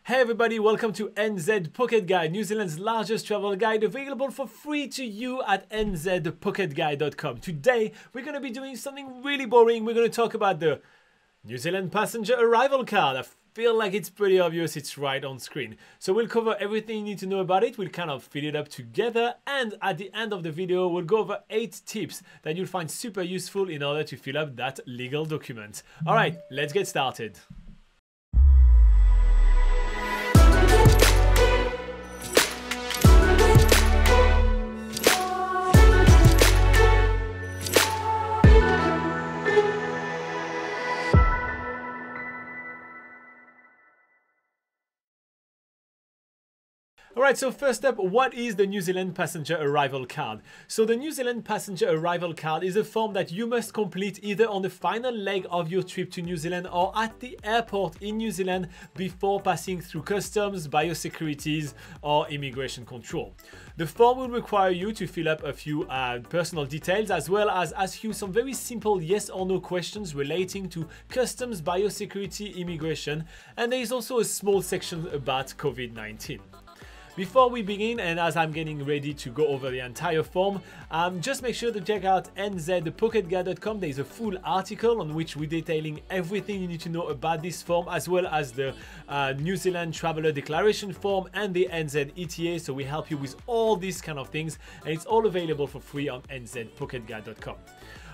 Hey everybody, welcome to NZ Pocket Guide, New Zealand's largest travel guide, available for free to you at nzpocketguide.com. Today, we're going to be doing something really boring. We're going to talk about the New Zealand passenger arrival card. I feel like it's pretty obvious, it's right on screen. So we'll cover everything you need to know about it, we'll kind of fill it up together, and at the end of the video, we'll go over 8 tips that you'll find super useful in order to fill up that legal document. Alright, let's get started. Alright, so first up, what is the New Zealand Passenger Arrival Card? So the New Zealand Passenger Arrival Card is a form that you must complete either on the final leg of your trip to New Zealand or at the airport in New Zealand before passing through customs, biosecurities or immigration control. The form will require you to fill up a few personal details as well as ask you some very simple yes or no questions relating to customs, biosecurity, immigration, and there is also a small section about COVID-19. Before we begin, and as I'm getting ready to go over the entire form, just make sure to check out nzpocketguide.com. There is a full article on which we're detailing everything you need to know about this form, as well as the New Zealand Traveller Declaration form and the NZDT. So we help you with all these kind of things, and it's all available for free on nzpocketguide.com.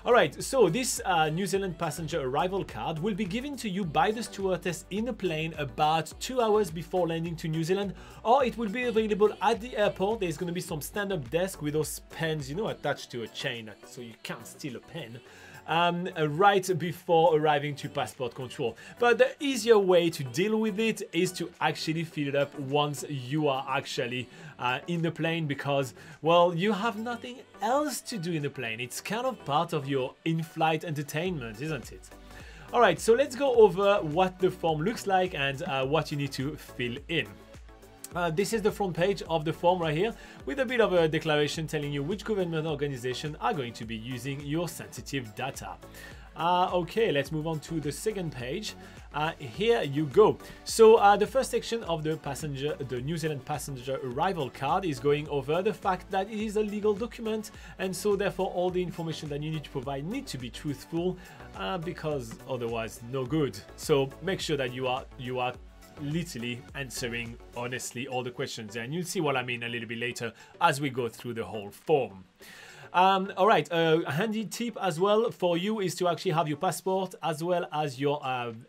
Alright, so this New Zealand passenger arrival card will be given to you by the stewardess in a plane about 2 hours before landing to New Zealand, or it will be available at the airport. There's going to be some stand-up desk with those pens, you know, attached to a chain so you can't steal a pen. Right before arriving to passport control. But the easier way to deal with it is to actually fill it up once you are actually in the plane, because, well, you have nothing else to do in the plane. It's kind of part of your in-flight entertainment, isn't it? Alright, so let's go over what the form looks like and what you need to fill in. This is the front page of the form right here, with a bit of a declaration telling you which government organization are going to be using your sensitive data. Okay, let's move on to the second page. Here you go. So the first section of the New Zealand passenger arrival card is going over the fact that it is a legal document, and so therefore all the information that you need to provide need to be truthful, because otherwise no good. So make sure that you are literally answering honestly all the questions, and you'll see what I mean a little bit later as we go through the whole form. Alright, a handy tip as well for you is to actually have your passport as well as your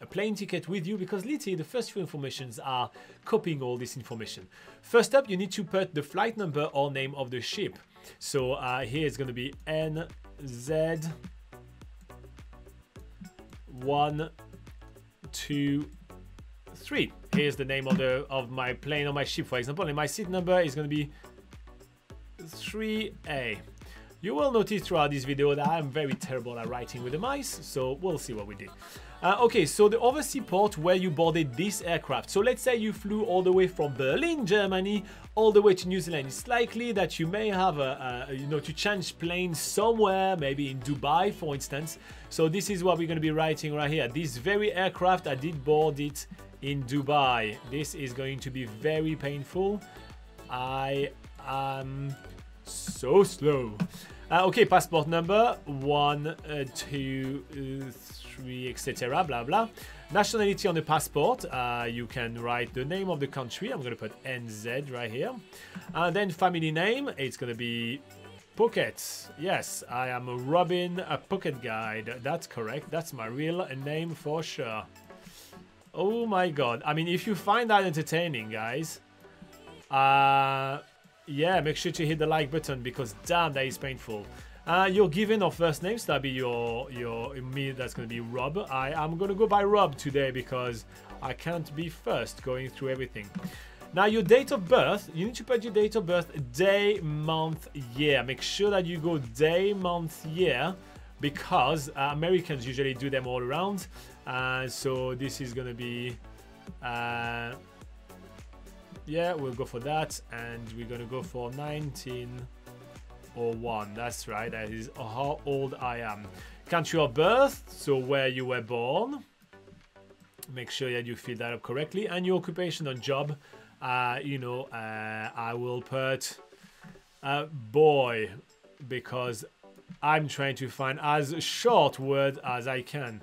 plane ticket with you, because literally the first few informations are copying all this information. First up, you need to put the flight number or name of the ship. So here it's going to be NZ123. Here's the name of my plane or my ship, for example, and my seat number is going to be 3A. You will notice throughout this video that I'm very terrible at writing with the mice, so we'll see what we did. Okay, so the overseas port where you boarded this aircraft. So let's say you flew all the way from Berlin, Germany, all the way to New Zealand. It's likely that you may have to change planes somewhere, maybe in Dubai, for instance. So this is what we're going to be writing right here. This very aircraft, I did board it in Dubai. This is going to be very painful. I am so slow. Okay, passport number 1, 2, 3, etc. Blah blah. Nationality on the passport. You can write the name of the country. I'm going to put NZ right here. Then family name. It's going to be Pocket. Yes, I am Robin, a pocket guide. That's correct. That's my real name for sure. Oh my god. I mean, if you find that entertaining, guys, yeah, make sure to hit the like button, because damn, that is painful. Your given or first names, that'll be your me, that's going to be Rob. I'm going to go by Rob today because I can't be first going through everything. Now, your date of birth, you need to put your date of birth, day, month, year. Make sure that you go day, month, year, because Americans usually do them all around. So this is going to be... yeah, we'll go for that, and we're going to go for 1901. That's right, that is how old I am. Country of birth, so where you were born. make sure that you fill that up correctly. And your occupation or job, you know, I will put boy, because I'm trying to find as short word as I can.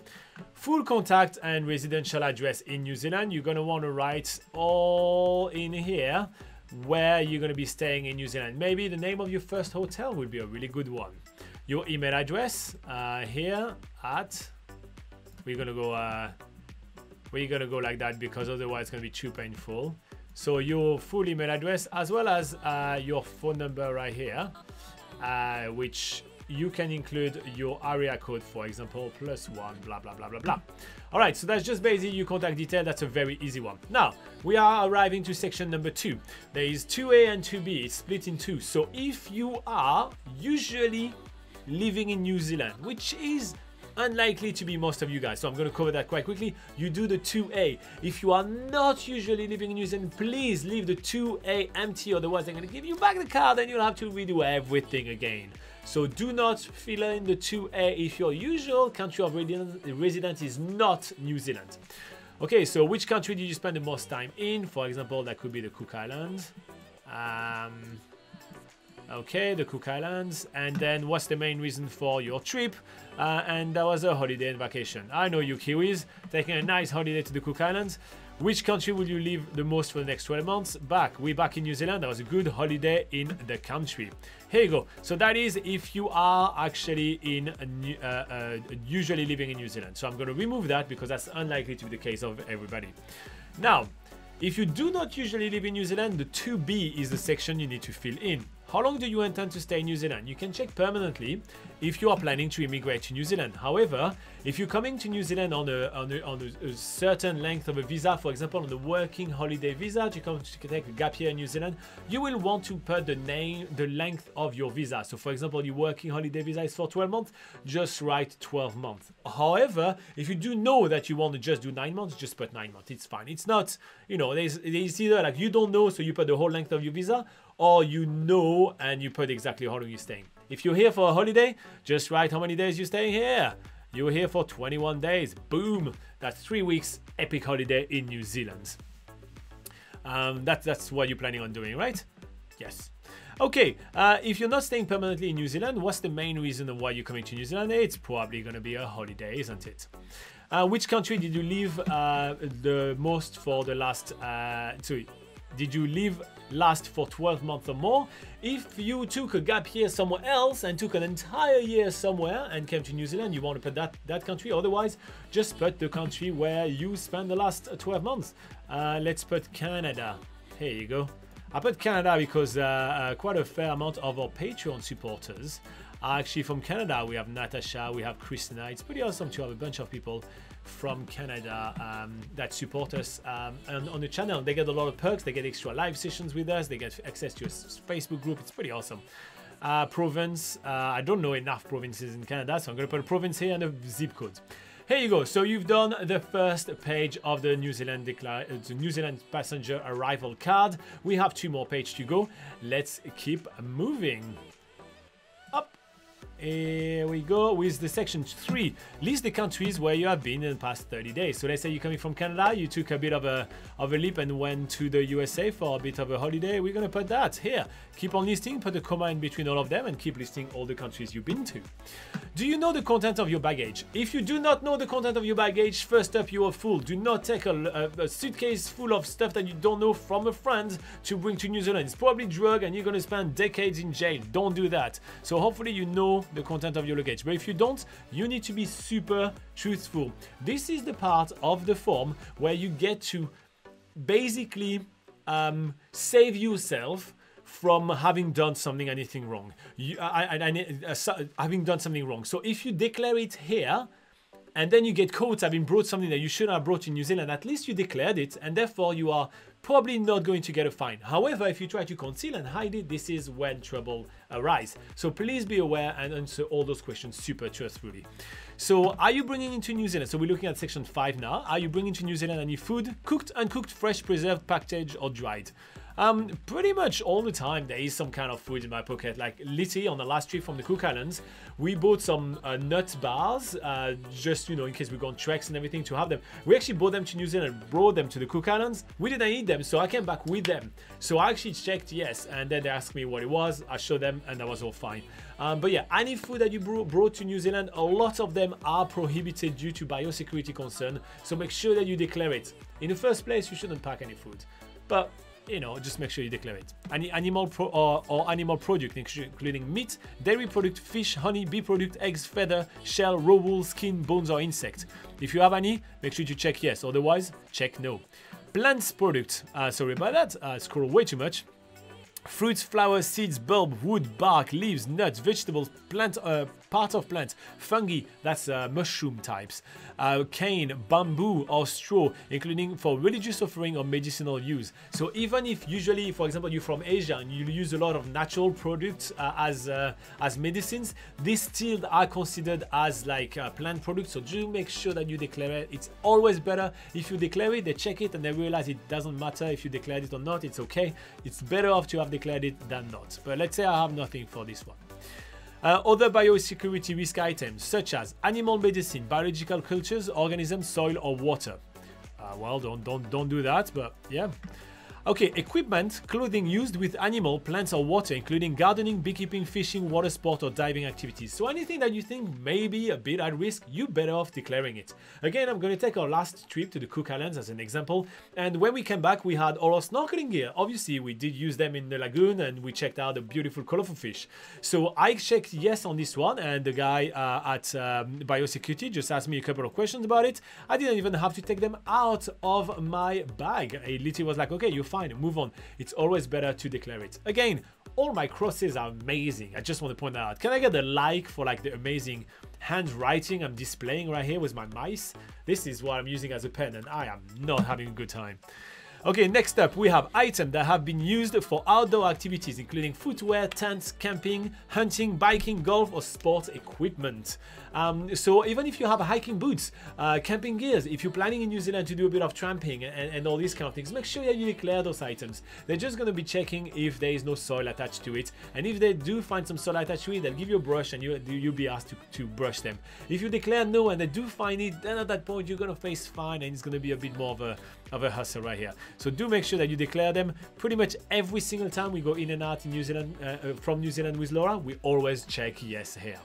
Full contact and residential address in New Zealand. You're going to want to write all in here where you're going to be staying in New Zealand. Maybe the name of your first hotel would be a really good one. Your email address here at, we're going to go like that because otherwise it's going to be too painful. So your full email address as well as your phone number right here, which you can include your area code, for example, +1, blah, blah, blah, blah, blah. All right, so that's just basically your contact detail. That's a very easy one. Now, we are arriving to section number 2. There is 2A and 2B. It's split in two. So if you are usually living in New Zealand, which is unlikely to be most of you guys, so I'm going to cover that quite quickly, you do the 2A. If you are not usually living in New Zealand, please leave the 2A empty, otherwise they're going to give you back the card and you'll have to redo everything again. So do not fill in the 2A if your usual country of residence is not New Zealand. Okay, so which country did you spend the most time in? For example, that could be the Cook Islands. Okay, the Cook Islands. And then what's the main reason for your trip? And that was a holiday and vacation. I know you Kiwis, taking a nice holiday to the Cook Islands. Which country will you live the most for the next 12 months? We're back in New Zealand. That was a good holiday in the country. Here you go. So that is if you are actually in usually living in New Zealand. So I'm going to remove that because that's unlikely to be the case of everybody. Now, if you do not usually live in New Zealand, the 2B is the section you need to fill in. How long do you intend to stay in New Zealand? You can check permanently if you are planning to immigrate to New Zealand. However, if you're coming to New Zealand on a certain length of a visa, for example, on a working holiday visa, to come to take a gap year in New Zealand, you will want to put the length of your visa. So for example, your working holiday visa is for 12 months, just write 12 months. However, if you do know that you want to just do 9 months, just put 9 months. It's fine. It's not, you know, there's either like you don't know, so you put the whole length of your visa, or you know and you put exactly how long you're staying. If you're here for a holiday, just write how many days you're staying here. You're here for 21 days. Boom. That's 3 weeks epic holiday in New Zealand. That's what you're planning on doing, right? Yes. Okay, if you're not staying permanently in New Zealand, what's the main reason why you're coming to New Zealand? It's probably going to be a holiday, isn't it? Which country did you live the most for the last... did you live last for 12 months or more? If you took a gap year somewhere else and took an entire year somewhere and came to New Zealand, you want to put that country. Otherwise, just put the country where you spent the last 12 months. Let's put Canada. Here you go. I put Canada because quite a fair amount of our Patreon supporters are actually from Canada. We have Natasha, we have Christina. It's pretty awesome to have a bunch of people from Canada that support us on the channel. They get a lot of perks. They get extra live sessions with us. They get access to a Facebook group. It's pretty awesome. Province. I don't know enough provinces in Canada, so I'm going to put a province here and a zip code. Here you go. So you've done the first page of the New Zealand passenger arrival card. We have 2 more pages to go. Let's keep moving. Here we go with the section 3. List the countries where you have been in the past 30 days. So let's say you're coming from Canada, you took a bit of a leap and went to the USA for a bit of a holiday. We're going to put that here. Keep on listing, put a comma in between all of them and keep listing all the countries you've been to. Do you know the content of your baggage? If you do not know the content of your baggage, first up, you are a fool. Do not take a suitcase full of stuff that you don't know from a friend to bring to New Zealand. It's probably drug and you're going to spend decades in jail. Don't do that. So hopefully you know the content of your luggage, but if you don't, you need to be super truthful. This is the part of the form where you get to basically save yourself from having done anything wrong. Having done something wrong. So if you declare it here and then you get caught having brought something that you shouldn't have brought in New Zealand, at least you declared it and therefore you are probably not going to get a fine. However, if you try to conceal and hide it, this is when trouble arises. So please be aware and answer all those questions super truthfully. So are you bringing into New Zealand? So we're looking at section 5 now. Are you bringing to New Zealand any food, cooked, uncooked, fresh, preserved, packaged or dried? Pretty much all the time there is some kind of food in my pocket. Like Litty on the last trip from the Cook Islands, we bought some nut bars, just in case we go on treks and everything to have them. We actually bought them to New Zealand, brought them to the Cook Islands. We didn't eat them, so I came back with them. So I actually checked yes, and then they asked me what it was. I showed them, and that was all fine. But yeah, any food that you brought to New Zealand, a lot of them are prohibited due to biosecurity concern. So make sure that you declare it. In the first place, you shouldn't pack any food, but just make sure you declare it. Any animal or animal product, including meat, dairy product, fish, honey, bee product, eggs, feather, shell, raw wool, skin, bones, or insect. If you have any, make sure you check yes. Otherwise, check no. Plants product. Sorry about that. Scroll way too much. Fruits, flowers, seeds, bulb, wood, bark, leaves, nuts, vegetables, plant, part of plants, fungi, that's mushroom types, cane, bamboo, or straw, including for religious offering or medicinal use. So even if usually, for example, you're from Asia and you use a lot of natural products as medicines, these still are considered as like plant products. So do make sure that you declare it. It's always better if you declare it, they check it and they realize it doesn't matter if you declared it or not, it's okay. It's better off to have declared it than not. But let's say I have nothing for this one. Other biosecurity risk items such as animal medicine, biological cultures, organisms, soil, or water. Well, don't do that, but yeah. Okay, equipment, clothing used with animal, plants, or water, including gardening, beekeeping, fishing, water sport, or diving activities. So anything that you think may be a bit at risk, you better off declaring it. Again, I'm going to take our last trip to the Cook Islands as an example. And when we came back, we had all our snorkeling gear. Obviously, we did use them in the lagoon and we checked out the beautiful, colorful fish. So I checked yes on this one, and the guy at Biosecurity just asked me a couple of questions about it. I didn't even have to take them out of my bag. He literally was like, okay, you're fine, move on. It's always better to declare it. Again, all my crosses are amazing. I just want to point that out. Can I get a like for like the amazing handwriting I'm displaying right here with my mice? This is what I'm using as a pen and I am not having a good time. Okay, next up we have items that have been used for outdoor activities, including footwear, tents, camping, hunting, biking, golf, or sports equipment. So even if you have hiking boots, camping gears, if you're planning in New Zealand to do a bit of tramping and all these kind of things, make sure that you declare those items. They're just going to be checking if there is no soil attached to it. And if they do find some soil attached to it, they'll give you a brush and you'll be asked to brush them. If you declare no and they do find it, then at that point you're going to face fine and it's going to be a bit more of a hustle right here. So do make sure that you declare them. Pretty much every single time we go in and out in New Zealand, from New Zealand with Laura, we always check yes here.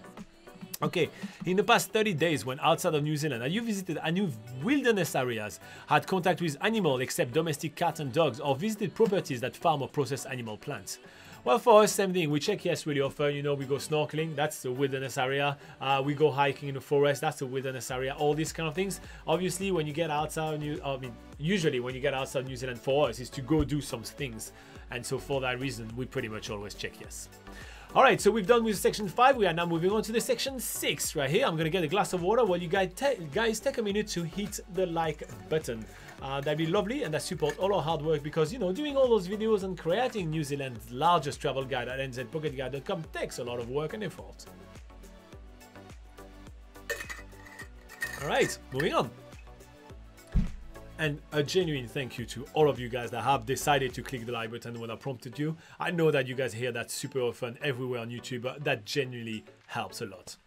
Okay, in the past 30 days when outside of New Zealand, have you visited any wilderness areas, had contact with animals except domestic cats and dogs, or visited properties that farm or process animal plants? Well, for us, same thing. We check yes really often. You know, we go snorkeling, that's a wilderness area. We go hiking in the forest, that's a wilderness area. All these kind of things. Obviously, when you get outside, usually when you get outside New Zealand for us is to go do some things. And so for that reason, we pretty much always check yes. All right, so we've done with section 5. We are now moving on to the section 6 right here. I'm going to get a glass of water while you guys take a minute to hit the like button. That'd be lovely, and that support all our hard work because, you know, doing all those videos and creating New Zealand's largest travel guide at NZPocketGuide.com takes a lot of work and effort. All right, moving on. And a genuine thank you to all of you guys that have decided to click the like button when I prompted you. I know that you guys hear that super often everywhere on YouTube, but that genuinely helps a lot.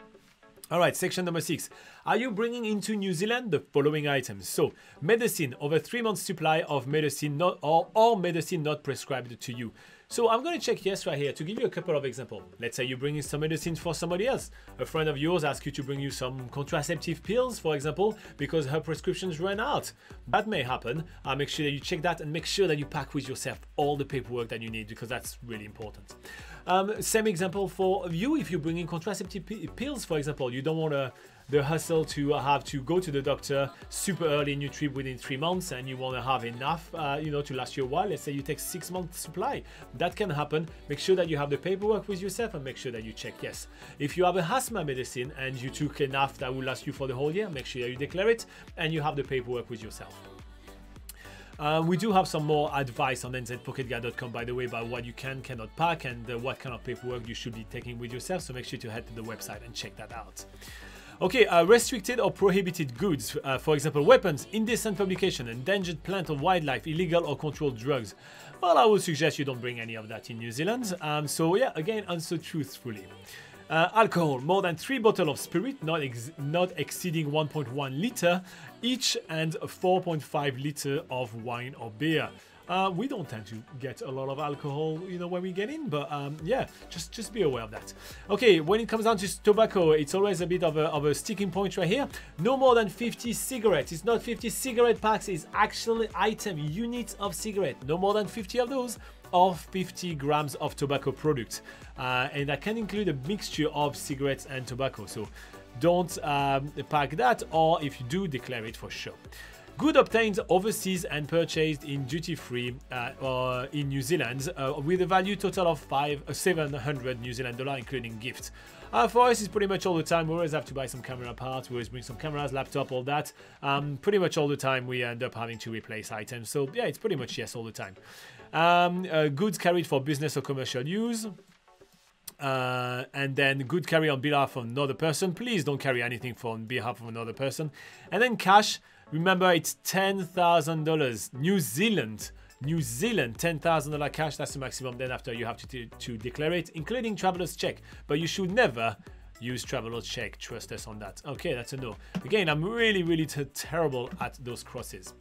All right, section number 6. Are you bringing into New Zealand the following items? So, medicine, over 3 months supply of medicine or medicine not prescribed to you. So I'm going to check yes right here to give you a couple of examples. Let's say you're bringing some medicine for somebody else. A friend of yours asks you to bring you some contraceptive pills, for example, because her prescriptions ran out. That may happen. Make sure that you check that and make sure that you pack with yourself all the paperwork that you need because that's really important. Same example for you. If you're bringing contraceptive pills, for example, you don't want the hustle to have to go to the doctor super early in your trip within 3 months and you want to have enough to last you a while. Let's say you take 6 months supply. That can happen. Make sure that you have the paperwork with yourself and make sure that you check yes. If you have a asthma medicine and you took enough that will last you for the whole year, make sure that you declare it and you have the paperwork with yourself. We do have some more advice on NZPocketGuide.com, by the way, about what you cannot pack and what kind of paperwork you should be taking with yourself. So make sure to head to the website and check that out. Okay, restricted or prohibited goods, for example, weapons, indecent publication, endangered plant or wildlife, illegal or controlled drugs. Well, I would suggest you don't bring any of that in New Zealand. So yeah, again, answer truthfully. Alcohol, more than 3 bottles of spirit, not exceeding 1.1 liter each, and 4.5 liter of wine or beer. We don't tend to get a lot of alcohol, you know, when we get in, but yeah, just be aware of that. Okay, when it comes down to tobacco, it's always a bit of a sticking point right here. No more than 50 cigarettes. It's not 50 cigarette packs, it's actually item, units of cigarette. No more than 50 of those, or 50 grams of tobacco product. And that can include a mixture of cigarettes and tobacco. So don't pack that, or if you do, declare it for sure. Good obtained overseas and purchased in duty-free or in New Zealand with a value total of 700 New Zealand dollar, including gifts. For us, it's pretty much all the time. We always have to buy some camera parts. We always bring some cameras, laptop, all that. Pretty much all the time, we end up having to replace items. So yeah, it's pretty much yes all the time. Goods carried for business or commercial use. And then good carry on behalf of another person. Please don't carry anything on behalf of another person. And then cash. Remember, it's $10,000 New Zealand, $10,000 cash. That's the maximum. Then after you have to declare it, including traveler's check. But you should never use traveler's check. Trust us on that. Okay, that's a no. Again, I'm really terrible at those crosses.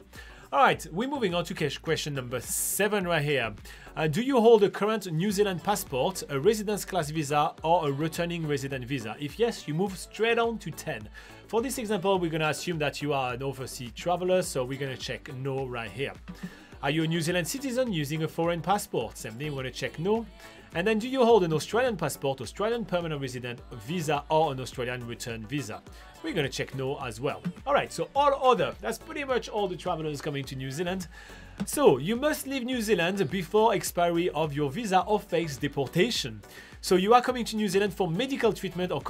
All right, we're moving on to question number 7 right here. Do you hold a current New Zealand passport, a residence class visa, or a returning resident visa? If yes, you move straight on to 10. For this example, we're going to assume that you are an overseas traveler, so we're going to check no right here. Are you a New Zealand citizen using a foreign passport? Same thing, we're going to check no. And then do you hold an Australian passport, Australian permanent resident visa, or an Australian return visa? We're going to check no as well. All right, so all other. That's pretty much all the travelers coming to New Zealand. So you must leave New Zealand before expiry of your visa or face deportation. So you are coming to New Zealand for medical treatment or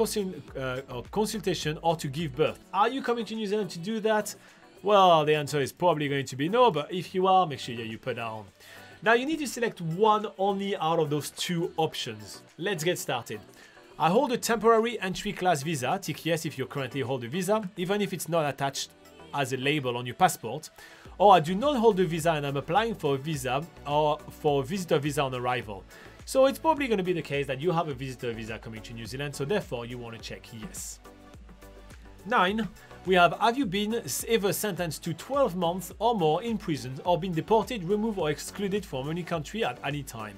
consultation or to give birth. Are you coming to New Zealand to do that? Well, the answer is probably going to be no, but if you are, make sure you put down. Now you need to select one only out of those 2 options. Let's get started. I hold a temporary entry class visa. Tick yes if you currently hold a visa, even if it's not attached as a label on your passport. Or I do not hold a visa and I'm applying for a visa or for a visitor visa on arrival. So it's probably going to be the case that you have a visitor visa coming to New Zealand, so therefore you want to check yes. 9. We have you been ever sentenced to 12 months or more in prison or been deported, removed or excluded from any country at any time?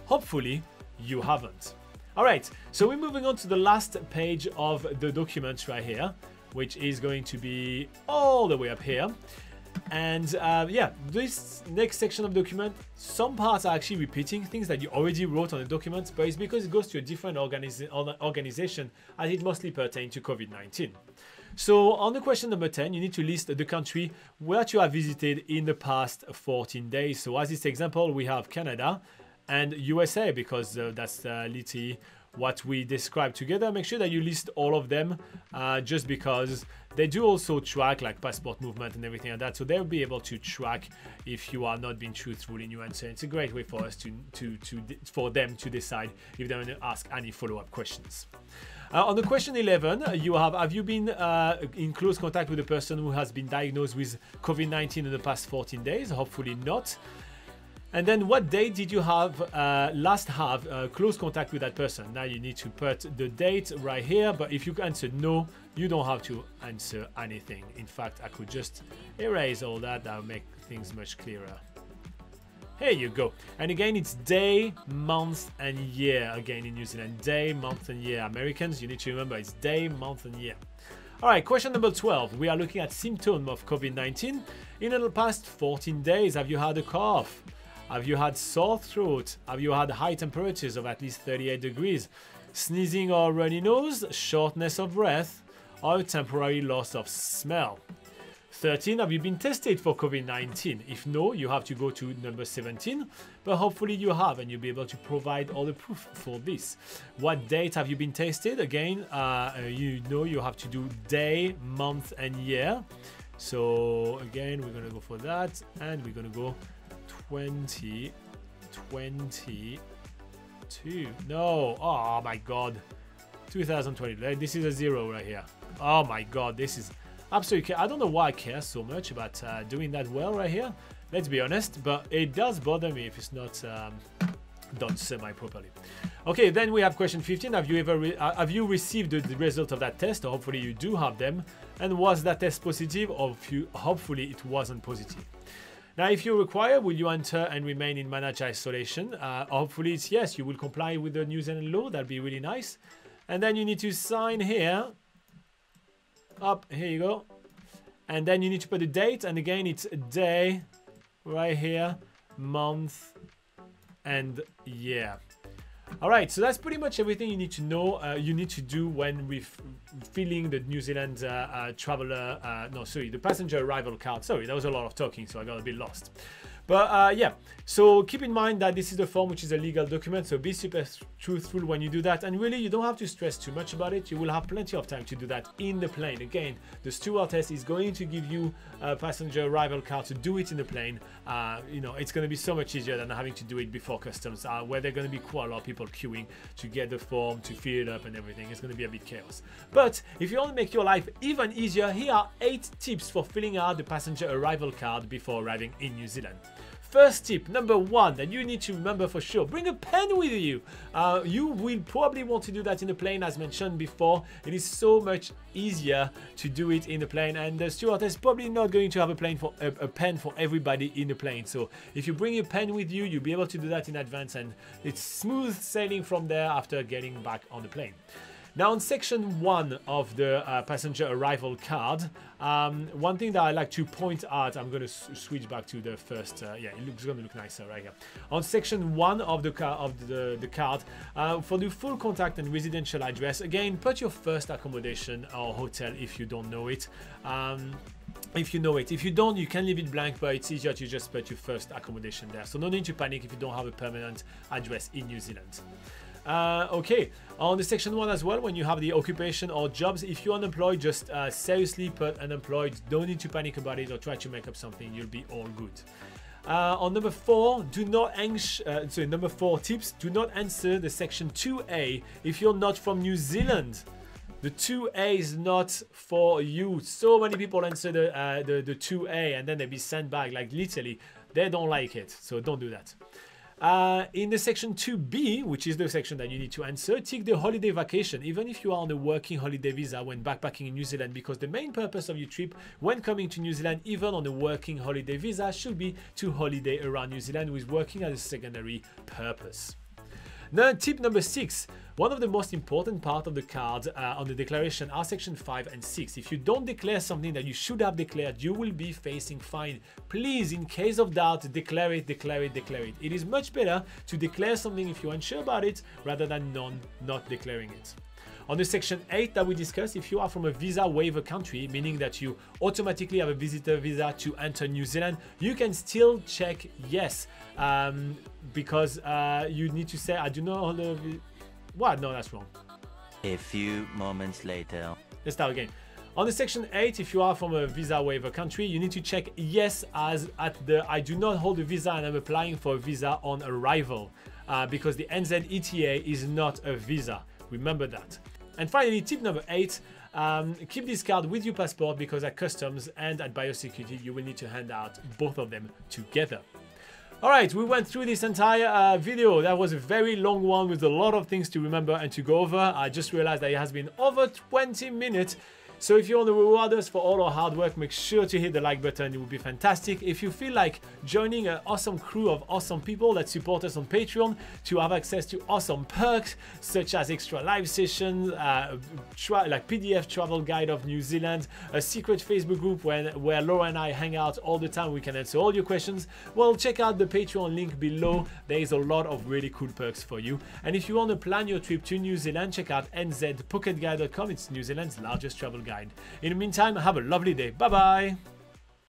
Hopefully you haven't. Alright, so we're moving on to the last page of the document right here, which is going to be all the way up here. And yeah, this next section of the document, some parts are actually repeating things that you already wrote on the document, but it's because it goes to a different organization as it mostly pertains to COVID-19. So on the question number 10, you need to list the country where you have visited in the past 14 days. So as this example, we have Canada and USA because that's literally what we described together. Make sure that you list all of them just because they do also track like passport movement and everything like that. So they'll be able to track if you are not being truthful in your answer. It's a great way for us for them to decide if they're going to ask any follow-up questions. On the question 11, have you been in close contact with a person who has been diagnosed with COVID-19 in the past 14 days? Hopefully not. And then what date did you last have close contact with that person? Now you need to put the date right here, but if you answered no, you don't have to answer anything. In fact, I could just erase all that. That would make things much clearer. Here you go. And again, it's day, month, and year. Again, in New Zealand, day, month, and year. Americans, you need to remember it's day, month, and year. All right, question number 12. We are looking at symptoms of COVID-19. In the past 14 days, have you had a cough? Have you had sore throat? Have you had high temperatures of at least 38 degrees? Sneezing or runny nose? Shortness of breath? Or temporary loss of smell? 13. Have you been tested for COVID-19? If no, you have to go to number 17, but hopefully you have and you'll be able to provide all the proof for this. What date have you been tested? Again, you have to do day, month, and year. So again, we're going to go for that and we're going to go 2022. No, oh my god, 2020. This is a 0 right here. Oh my god, this is absolutely... I don't know why I care so much about doing that well right here. Let's be honest, but it does bother me if it's not done semi-properly. Okay, then we have question 15. Have you received the result of that test? Or hopefully you do have them. And was that test positive, or hopefully it wasn't positive? Now, if you require, will you enter and remain in managed isolation? Hopefully it's yes. You will comply with the New Zealand law. That'd be really nice. And then you need to sign here. Up, here you go. And then you need to put a date. And again, it's a day right here, month, and year. All right, so that's pretty much everything you need to know. You need to do when filling the New Zealand the passenger arrival card. Sorry, that was a lot of talking, so I got a bit lost. But yeah, so keep in mind that this is the form which is a legal document, so be super truthful when you do that. And really, you don't have to stress too much about it. You will have plenty of time to do that in the plane. Again, the stewardess is going to give you a passenger arrival card to do it in the plane. You know, it's going to be so much easier than having to do it before customs, where there are going to be quite a lot of people queuing to get the form, to fill it up and everything. It's going to be a bit chaos. But if you want to make your life even easier, here are 8 tips for filling out the passenger arrival card before arriving in New Zealand. First tip, number 1, that you need to remember for sure, bring a pen with you. You will probably want to do that in the plane, as mentioned before. It is so much easier to do it in the plane, and the stewardess is probably not going to have a pen for everybody in the plane. So if you bring a pen with you, you'll be able to do that in advance, and it's smooth sailing from there after getting back on the plane. Now, on section 1 of the passenger arrival card, one thing that I like to point out, I'm going to switch back to the first, yeah, it's going to look nicer right here. On section 1 of the card, for the full contact and residential address, again, put your first accommodation or hotel if you don't know it. If you know it. If you don't, you can leave it blank, but it's easier to just put your first accommodation there. So no need to panic if you don't have a permanent address in New Zealand. Okay, on the section 1 as well, when you have the occupation or jobs, if you're unemployed, just seriously put unemployed. Don't need to panic about it or try to make up something. You'll be all good. On number 4, number 4 tips, do not answer the section 2A if you're not from New Zealand. The 2A is not for you. So many people answer the 2A and then they be sent back, like literally, they don't like it. So don't do that. In the section 2B, which is the section that you need to answer, tick the holiday vacation, even if you are on a working holiday visa when backpacking in New Zealand, because the main purpose of your trip when coming to New Zealand, even on a working holiday visa, should be to holiday around New Zealand with working as a secondary purpose. Now, tip number 6, one of the most important part of the card on the declaration are section 5 and 6. If you don't declare something that you should have declared, you will be facing fine. Please, in case of doubt, declare it, declare it, declare it. It is much better to declare something if you're unsure about it rather than not declaring it. On the section 8 that we discussed, if you are from a visa waiver country, meaning that you automatically have a visitor visa to enter New Zealand, you can still check yes, because you need to say, I do not hold a what? No, that's wrong. A few moments later. Let's start again. On the section 8, if you are from a visa waiver country, you need to check yes as at the I do not hold a visa and I'm applying for a visa on arrival, because the NZDT is not a visa. Remember that. And finally, tip number 8, keep this card with your passport, because at customs and at biosecurity, you will need to hand out both of them together. All right, we went through this entire video. That was a very long one with a lot of things to remember and to go over. I just realized that it has been over 20 minutes. So if you want to reward us for all our hard work, make sure to hit the like button. It would be fantastic. If you feel like joining an awesome crew of awesome people that support us on Patreon to have access to awesome perks, such as extra live sessions, like PDF travel guide of New Zealand, a secret Facebook group where Laura and I hang out all the time. We can answer all your questions. Well, check out the Patreon link below. There is a lot of really cool perks for you. And if you want to plan your trip to New Zealand, check out nzpocketguide.com. It's New Zealand's largest travel guide. In the meantime, have a lovely day. Bye bye.